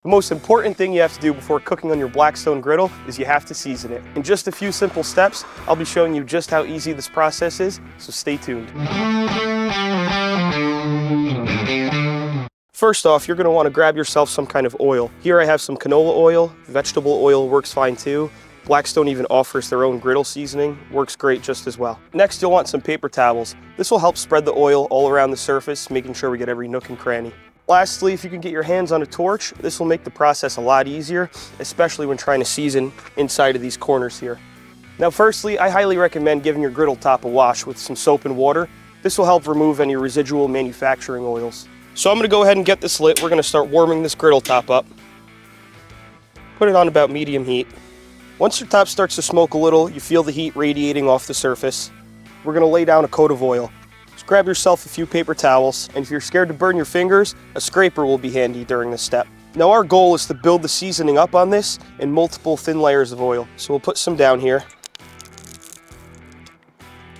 The most important thing you have to do before cooking on your Blackstone griddle is you have to season it. In just a few simple steps, I'll be showing you just how easy this process is, so stay tuned. First off, you're going to want to grab yourself some kind of oil. Here I have some canola oil. Vegetable oil works fine too. Blackstone even offers their own griddle seasoning. Works great just as well. Next, you'll want some paper towels. This will help spread the oil all around the surface, making sure we get every nook and cranny. Lastly, if you can get your hands on a torch, this will make the process a lot easier, especially when trying to season inside of these corners here. Now firstly, I highly recommend giving your griddle top a wash with some soap and water. This will help remove any residual manufacturing oils. So I'm going to go ahead and get this lit. We're going to start warming this griddle top up. Put it on about medium heat. Once your top starts to smoke a little, you feel the heat radiating off the surface. We're going to lay down a coat of oil. Grab yourself a few paper towels, and if you're scared to burn your fingers, a scraper will be handy during this step. Now our goal is to build the seasoning up on this in multiple thin layers of oil. So we'll put some down here.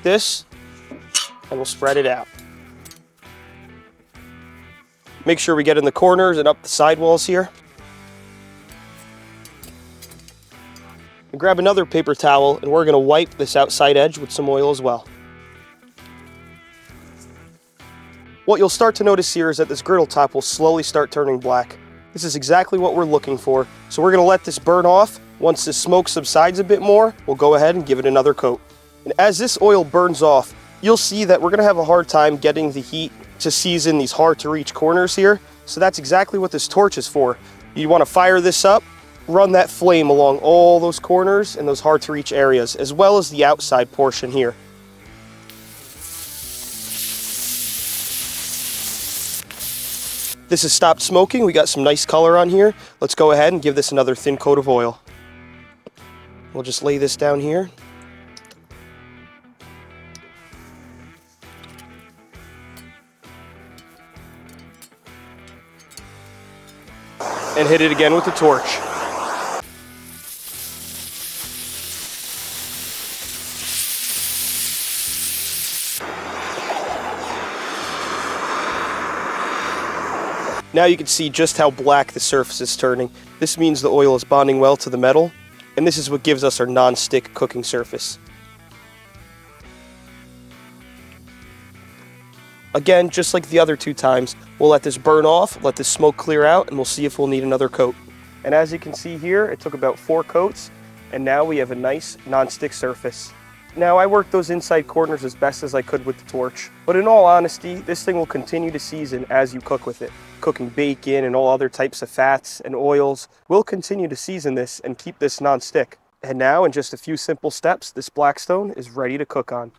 This, and we'll spread it out. Make sure we get in the corners and up the sidewalls here. And grab another paper towel, and we're going to wipe this outside edge with some oil as well. What you'll start to notice here is that this griddle top will slowly start turning black. This is exactly what we're looking for. So we're going to let this burn off. Once the smoke subsides a bit more, we'll go ahead and give it another coat. And as this oil burns off, you'll see that we're going to have a hard time getting the heat to season these hard to reach corners here. So that's exactly what this torch is for. You want to fire this up, run that flame along all those corners and those hard to reach areas, as well as the outside portion here. This has stopped smoking. We got some nice color on here. Let's go ahead and give this another thin coat of oil. We'll just lay this down here. And hit it again with the torch. Now you can see just how black the surface is turning. This means the oil is bonding well to the metal, and this is what gives us our non-stick cooking surface. Again, just like the other two times, we'll let this burn off, let this smoke clear out, and we'll see if we'll need another coat. And as you can see here, it took about 4 coats, and now we have a nice non-stick surface. Now I worked those inside corners as best as I could with the torch, but in all honesty, this thing will continue to season as you cook with it. Cooking bacon and all other types of fats and oils will continue to season this and keep this non-stick. And now in just a few simple steps, this Blackstone is ready to cook on.